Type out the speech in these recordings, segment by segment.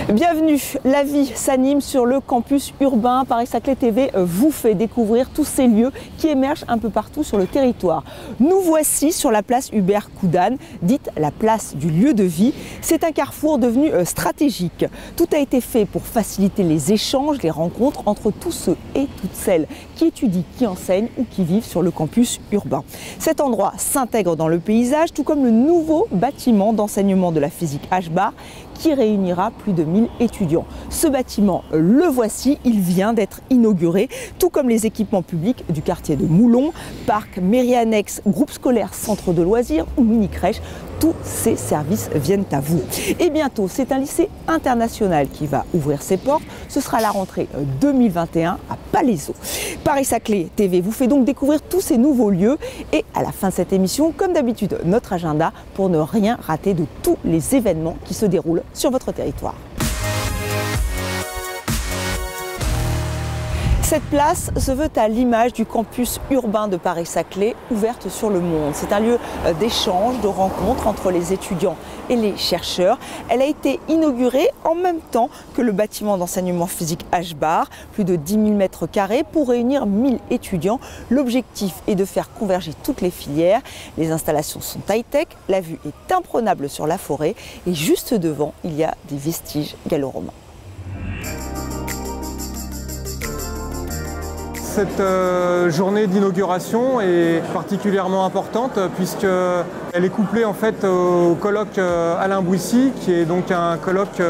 Bienvenue, la vie s'anime sur le campus urbain. Paris-Saclay TV vous fait découvrir tous ces lieux qui émergent un peu partout sur le territoire. Nous voici sur la place Hubert Koudane, dite la place du lieu de vie. C'est un carrefour devenu stratégique. Tout a été fait pour faciliter les échanges, les rencontres entre tous ceux et toutes celles qui étudient, qui enseignent ou qui vivent sur le campus urbain. Cet endroit s'intègre dans le paysage, tout comme le nouveau bâtiment d'enseignement de la physique H-Bar qui réunira plus de 1000 étudiants. Ce bâtiment, le voici, il vient d'être inauguré, tout comme les équipements publics du quartier de Moulon, parc, mairie annexe, groupe scolaire, centre de loisirs ou mini-crèche. Tous ces services viennent à vous. Et bientôt, c'est un lycée international qui va ouvrir ses portes. Ce sera la rentrée 2021 à Palaiseau. Paris-Saclay TV vous fait donc découvrir tous ces nouveaux lieux. Et à la fin de cette émission, comme d'habitude, notre agenda pour ne rien rater de tous les événements qui se déroulent sur votre territoire. Cette place se veut à l'image du campus urbain de Paris-Saclay, ouverte sur le monde. C'est un lieu d'échange, de rencontre entre les étudiants et les chercheurs. Elle a été inaugurée en même temps que le bâtiment d'enseignement physique H-Bar, plus de 10 000 mètres carrés pour réunir 1000 étudiants. L'objectif est de faire converger toutes les filières. Les installations sont high-tech, la vue est imprenable sur la forêt et juste devant, il y a des vestiges gallo-romains. Cette journée d'inauguration est particulièrement importante puisqu'elle est couplée en fait au colloque Alain Bouissy, qui est donc un colloque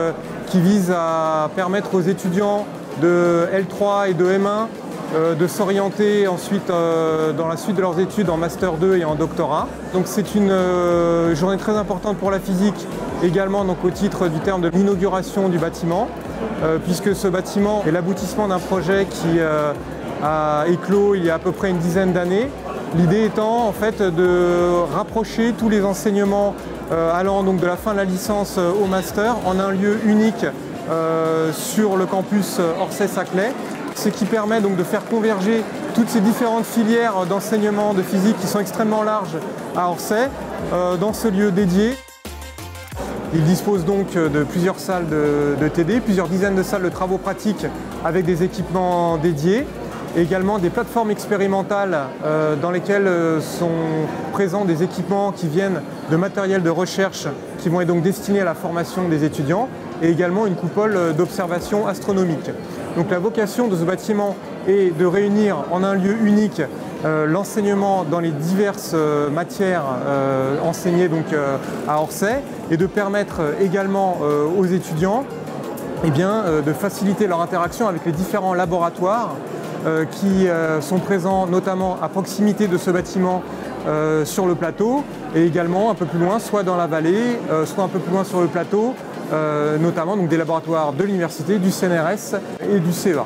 qui vise à permettre aux étudiants de L3 et de M1 de s'orienter ensuite dans la suite de leurs études en Master 2 et en doctorat. Donc c'est une journée très importante pour la physique, également donc, au titre du terme de l'inauguration du bâtiment, puisque ce bâtiment est l'aboutissement d'un projet qui a éclos il y a à peu près une dizaine d'années. L'idée étant en fait de rapprocher tous les enseignements allant donc de la fin de la licence au master en un lieu unique sur le campus Orsay-Saclay, ce qui permet donc de faire converger toutes ces différentes filières d'enseignement de physique qui sont extrêmement larges à Orsay dans ce lieu dédié. Il dispose donc de plusieurs salles de TD, plusieurs dizaines de salles de travaux pratiques avec des équipements dédiés. Également des plateformes expérimentales dans lesquelles sont présents des équipements qui viennent de matériel de recherche qui vont être donc destinés à la formation des étudiants et également une coupole d'observation astronomique. Donc la vocation de ce bâtiment est de réunir en un lieu unique l'enseignement dans les diverses matières enseignées donc, à Orsay et de permettre également aux étudiants de faciliter leur interaction avec les différents laboratoires qui sont présents notamment à proximité de ce bâtiment sur le plateau et également un peu plus loin, soit dans la vallée, soit un peu plus loin sur le plateau, notamment donc, des laboratoires de l'université, du CNRS et du CEA.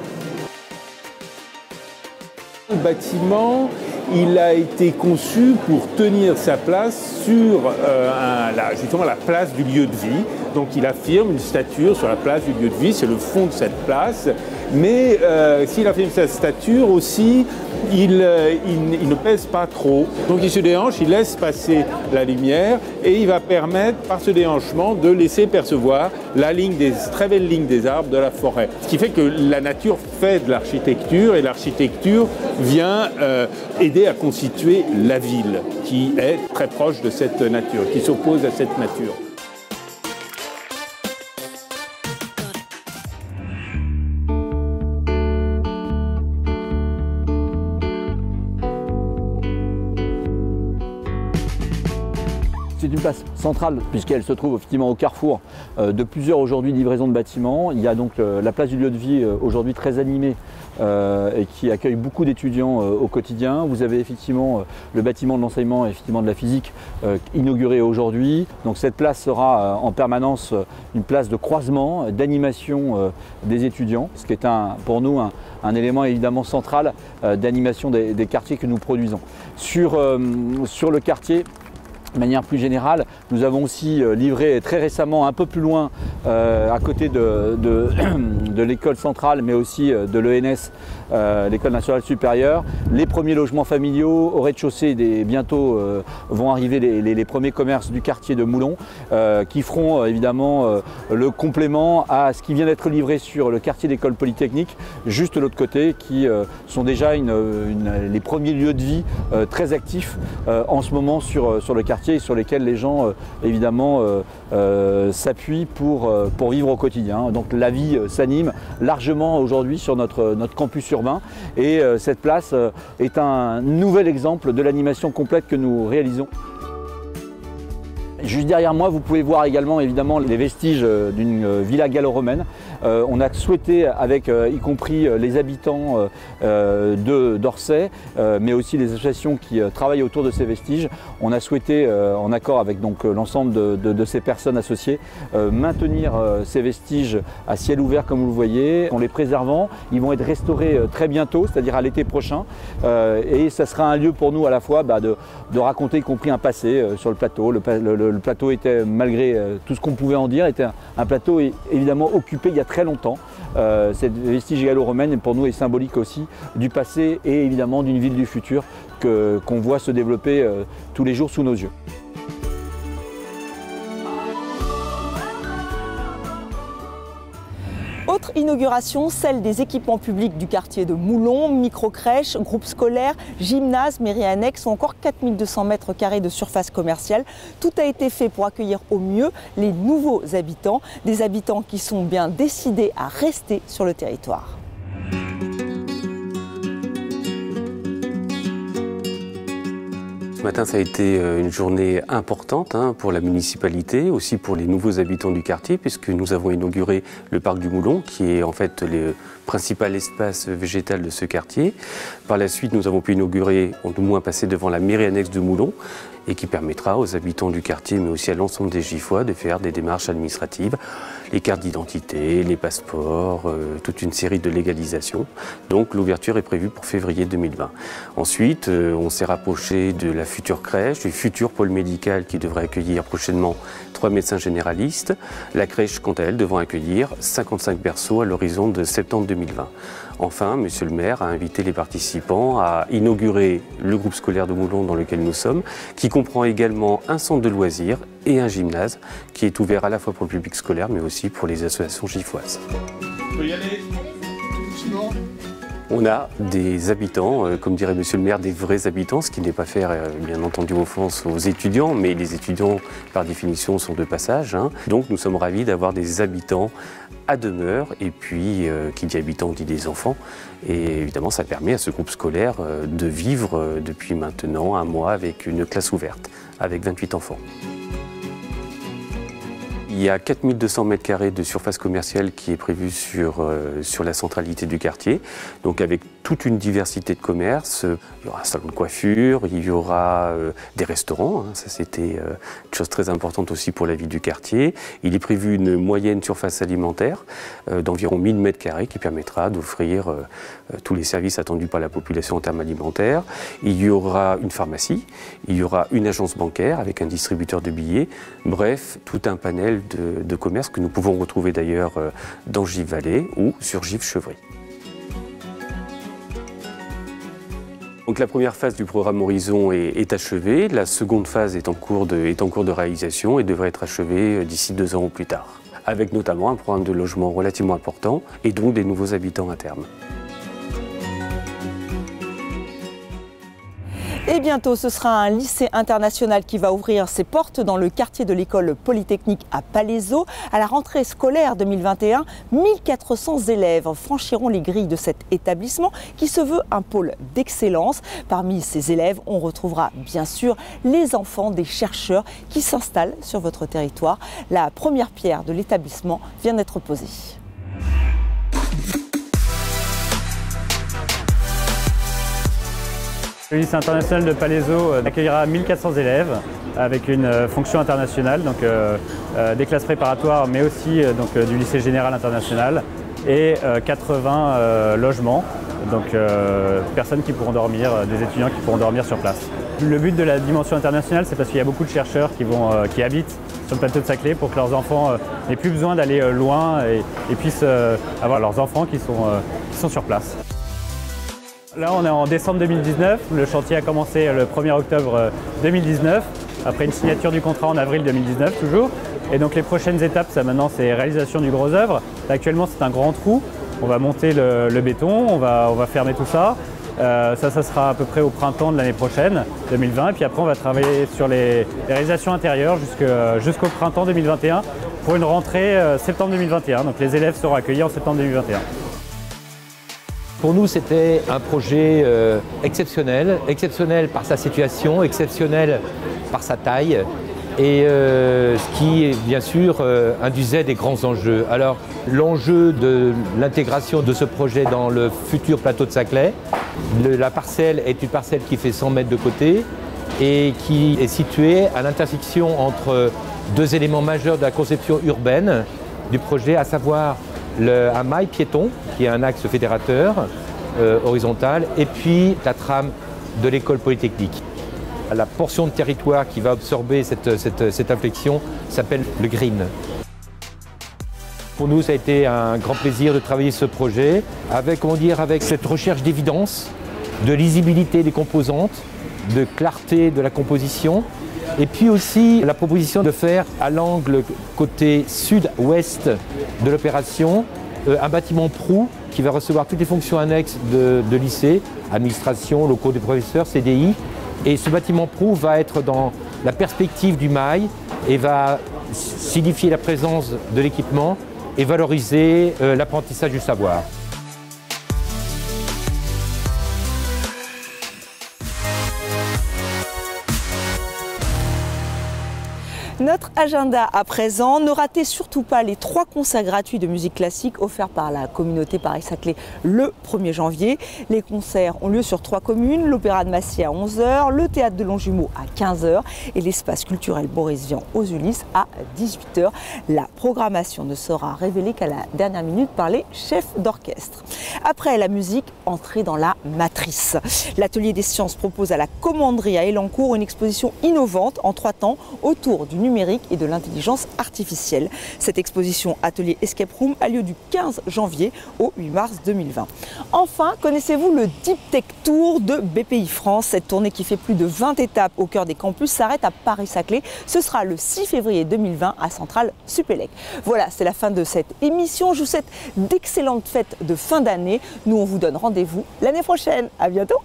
Le bâtiment, il a été conçu pour tenir sa place sur justement la place du lieu de vie. Donc il affirme une stature sur la place du lieu de vie, c'est le fond de cette place. Mais s'il affirme sa stature aussi, il ne pèse pas trop. Donc il se déhanche, il laisse passer la lumière et il va permettre par ce déhanchement de laisser percevoir la très belle ligne des arbres de la forêt. Ce qui fait que la nature fait de l'architecture et l'architecture vient aider à constituer la ville qui est très proche de cette nature, qui s'oppose à cette nature. C'est une place centrale puisqu'elle se trouve effectivement au carrefour de plusieurs aujourd'hui livraisons de bâtiments. Il y a donc la place du lieu de vie aujourd'hui très animée et qui accueille beaucoup d'étudiants au quotidien. Vous avez effectivement le bâtiment de l'enseignement effectivement de la physique inauguré aujourd'hui. Donc cette place sera en permanence une place de croisement, d'animation des étudiants, ce qui est pour nous un élément évidemment central d'animation des quartiers que nous produisons. Sur le quartier, De manière plus générale, nous avons aussi livré très récemment, un peu plus loin, à côté de l'école centrale, mais aussi de l'ENS, l'école nationale supérieure, les premiers logements familiaux. Au rez-de-chaussée, bientôt vont arriver les premiers commerces du quartier de Moulon, qui feront évidemment le complément à ce qui vient d'être livré sur le quartier d'école polytechnique, juste de l'autre côté, qui sont déjà les premiers lieux de vie très actifs en ce moment sur le quartier, et sur lesquels les gens évidemment s'appuient pour vivre au quotidien. Donc la vie s'anime largement aujourd'hui sur notre campus urbain, et cette place est un nouvel exemple de l'animation complète que nous réalisons. Juste derrière moi, vous pouvez voir également évidemment les vestiges d'une villa gallo-romaine. On a souhaité, avec y compris les habitants d'Orsay, mais aussi les associations qui travaillent autour de ces vestiges, on a souhaité, en accord avec l'ensemble de ces personnes associées, maintenir ces vestiges à ciel ouvert comme vous le voyez, en les préservant. Ils vont être restaurés très bientôt, c'est-à-dire à l'été prochain, et ça sera un lieu pour nous à la fois de raconter y compris un passé sur le plateau. Le plateau était, malgré tout ce qu'on pouvait en dire, était un plateau évidemment occupé il y a très longtemps. Cette vestige gallo-romaine pour nous est symbolique aussi du passé et évidemment d'une ville du futur qu'on voit se développer tous les jours sous nos yeux. Autre inauguration, celle des équipements publics du quartier de Moulon, micro-crèches, groupes scolaires, gymnases, mairies annexes ou encore 4200 mètres carrés de surface commerciale. Tout a été fait pour accueillir au mieux les nouveaux habitants, des habitants qui sont bien décidés à rester sur le territoire. Ce matin, ça a été une journée importante pour la municipalité, aussi pour les nouveaux habitants du quartier, puisque nous avons inauguré le parc du Moulon, qui est en fait le principal espace végétal de ce quartier. Par la suite, nous avons pu inaugurer, au moins passer devant la mairie annexe de Moulon, et qui permettra aux habitants du quartier, mais aussi à l'ensemble des Giffois, de faire des démarches administratives, les cartes d'identité, les passeports, toute une série de légalisations. Donc l'ouverture est prévue pour février 2020. Ensuite, on s'est rapproché de la future crèche, du futur pôle médical qui devrait accueillir prochainement 3 médecins généralistes. La crèche, quant à elle, devant accueillir 55 berceaux à l'horizon de septembre 2020. Enfin, Monsieur le maire a invité les participants à inaugurer le groupe scolaire de Moulon dans lequel nous sommes, qui comprend également un centre de loisirs et un gymnase qui est ouvert à la fois pour le public scolaire mais aussi pour les associations giffoises. On peut y aller. On a des habitants, comme dirait Monsieur le maire, des vrais habitants, ce qui n'est pas faire, bien entendu, offense aux étudiants, mais les étudiants, par définition, sont de passage. Donc nous sommes ravis d'avoir des habitants à demeure, et puis, qui dit habitants dit des enfants. Et évidemment, ça permet à ce groupe scolaire de vivre depuis maintenant un mois avec une classe ouverte, avec 28 enfants. Il y a 4200 mètres carrés de surface commerciale qui est prévue sur la centralité du quartier, donc avec toute une diversité de commerces. Il y aura un salon de coiffure, il y aura des restaurants, ça c'était une chose très importante aussi pour la vie du quartier. Il est prévu une moyenne surface alimentaire d'environ 1000 mètres carrés qui permettra d'offrir tous les services attendus par la population en termes alimentaires. Il y aura une pharmacie, il y aura une agence bancaire avec un distributeur de billets, bref, tout un panel de commerces que nous pouvons retrouver d'ailleurs dans Gif-Vallée ou sur Gif-Chevry. Donc la première phase du programme Horizon est achevée, la seconde phase est en cours de réalisation et devrait être achevée d'ici 2 ans ou plus tard, avec notamment un programme de logement relativement important et donc des nouveaux habitants à terme. Et bientôt, ce sera un lycée international qui va ouvrir ses portes dans le quartier de l'école polytechnique à Palaiseau. À la rentrée scolaire 2021, 1400 élèves franchiront les grilles de cet établissement qui se veut un pôle d'excellence. Parmi ces élèves, on retrouvera bien sûr les enfants des chercheurs qui s'installent sur votre territoire. La première pierre de l'établissement vient d'être posée. Le lycée international de Palaiseau accueillera 1400 élèves avec une fonction internationale, donc des classes préparatoires mais aussi du lycée général international et 80 logements Donc personnes qui pourront dormir, des étudiants qui pourront dormir sur place. Le but de la dimension internationale, c'est parce qu'il y a beaucoup de chercheurs qui habitent sur le plateau de Saclay pour que leurs enfants n'aient plus besoin d'aller loin et puissent avoir leurs enfants qui sont sur place. Là, on est en décembre 2019. Le chantier a commencé le 1er octobre 2019, après une signature du contrat en avril 2019 toujours. Et donc les prochaines étapes, ça maintenant, c'est réalisation du gros œuvre. Là, actuellement, c'est un grand trou. On va monter le béton, on va fermer tout ça. Ça sera à peu près au printemps de l'année prochaine, 2020. Et puis après, on va travailler sur les réalisations intérieures jusqu'au printemps 2021 pour une rentrée septembre 2021. Donc les élèves seront accueillis en septembre 2021. Pour nous, c'était un projet exceptionnel, exceptionnel par sa situation, exceptionnel par sa taille, et ce qui, bien sûr, induisait des grands enjeux. Alors, l'enjeu de l'intégration de ce projet dans le futur plateau de Saclay, la parcelle est une parcelle qui fait 100 mètres de côté et qui est située à l'intersection entre deux éléments majeurs de la conception urbaine du projet, à savoir un mail piéton, qui est un axe fédérateur horizontal, et puis la trame de l'école polytechnique. La portion de territoire qui va absorber cette inflexion s'appelle le green. Pour nous, ça a été un grand plaisir de travailler ce projet avec cette recherche d'évidence, de lisibilité des composantes, de clarté de la composition, et puis aussi la proposition de faire à l'angle côté sud-ouest de l'opération un bâtiment proue qui va recevoir toutes les fonctions annexes de lycée, administration, locaux des professeurs, CDI. Et ce bâtiment proue va être dans la perspective du mail et va signifier la présence de l'équipement et valoriser l'apprentissage du savoir. Notre agenda à présent, ne ratez surtout pas les 3 concerts gratuits de musique classique offerts par la communauté Paris-Saclay le 1er janvier. Les concerts ont lieu sur 3 communes, l'Opéra de Massy à 11 h, le Théâtre de Longjumeau à 15 h et l'espace culturel Boris Vian aux Ulysses à 18 h. La programmation ne sera révélée qu'à la dernière minute par les chefs d'orchestre. Après la musique, entrez dans la matrice. L'Atelier des sciences propose à la Commanderie à Elancourt une exposition innovante en 3 temps autour du numérique et de l'intelligence artificielle. Cette exposition Atelier Escape Room a lieu du 15 janvier au 8 mars 2020. Enfin, connaissez-vous le Deep Tech Tour de BPI France? Cette tournée qui fait plus de 20 étapes au cœur des campus s'arrête à Paris-Saclay. Ce sera le 6 février 2020 à Centrale Supélec. Voilà, c'est la fin de cette émission. Je vous souhaite d'excellentes fêtes de fin d'année. Nous, on vous donne rendez-vous l'année prochaine. À bientôt.